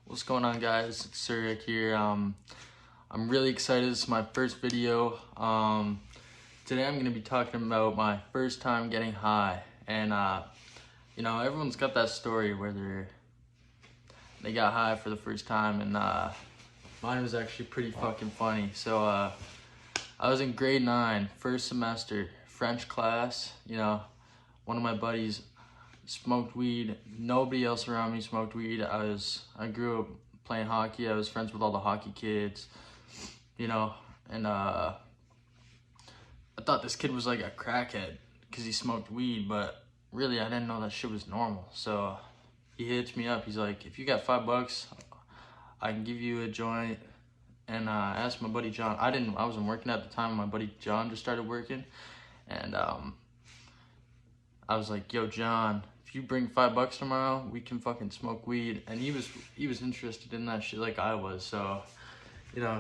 What's going on, guys? It's Surik here. I'm really excited. This is my first video. Today I'm going to be talking about my first time getting high. And everyone's got that story where they got high for the first time, and mine was actually pretty fucking funny. So I was in grade 9, first semester, French class. One of my buddies smoked weed. Nobody else around me smoked weed. I grew up playing hockey. I was friends with all the hockey kids, and I thought this kid was like a crackhead because he smoked weed, but really I didn't know that shit was normal. So he hits me up. He's like, if you got $5, I can give you a joint. And I asked my buddy John. I wasn't working at the time. My buddy John just started working, and I was like, yo, John, if you bring $5 tomorrow, we can fucking smoke weed. And he was interested in that shit like I was. So,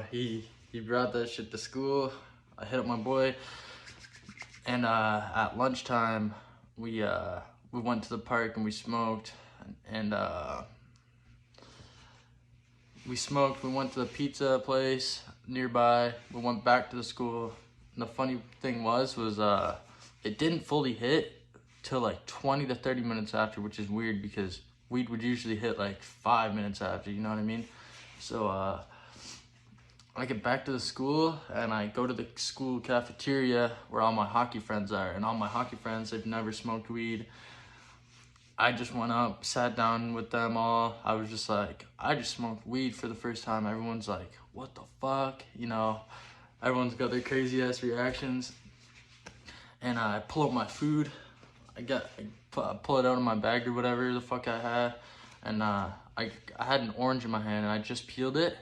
he brought that shit to school. I hit up my boy, and at lunchtime, we went to the park and we smoked, and we went to the pizza place nearby. We went back to the school. And the funny thing was it didn't fully hit till like 20 to 30 minutes after, which is weird because weed would usually hit like 5 minutes after, you know what I mean? So I get back to the school and I go to the school cafeteria where all my hockey friends are, and all my hockey friends, they've never smoked weed. I just went up, sat down with them all. I was just like, I just smoked weed for the first time. Everyone's like, what the fuck? Everyone's got their crazy ass reactions. And I pull up my food. I pull it out of my bag or whatever the fuck I had. And I had an orange in my hand and I just peeled it.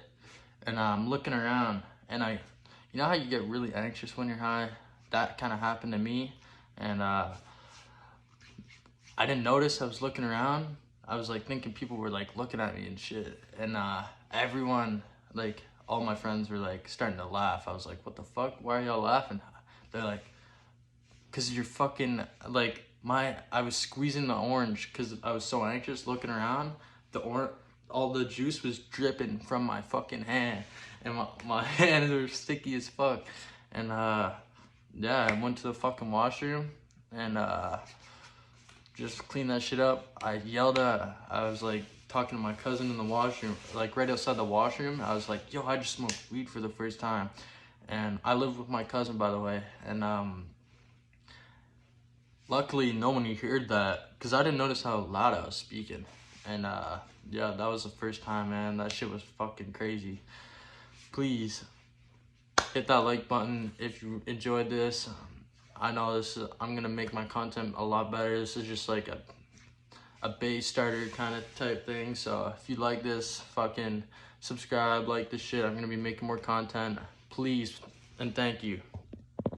And I'm looking around, and you know how you get really anxious when you're high? That kind of happened to me. And I didn't notice. I was looking around. I was like thinking people were like looking at me and shit. And everyone, like all my friends were like starting to laugh. I was like, what the fuck? Why are y'all laughing? They're like, cause you're fucking like I was squeezing the orange because I was so anxious looking around. All the juice was dripping from my fucking hand, and my hands were sticky as fuck. And yeah, I went to the fucking washroom and just clean that shit up. I was like talking to my cousin in the washroom, like right outside the washroom. I was like, yo, I just smoked weed for the first time. And I live with my cousin, by the way. And luckily no one heard that because I didn't notice how loud I was speaking. And yeah, that was the first time, man. That shit was fucking crazy. Please hit that like button if you enjoyed this. I know I'm gonna make my content a lot better. This is just like a base starter kind of type thing. So if you like this, fucking subscribe, like this shit. I'm gonna be making more content. Please and thank you.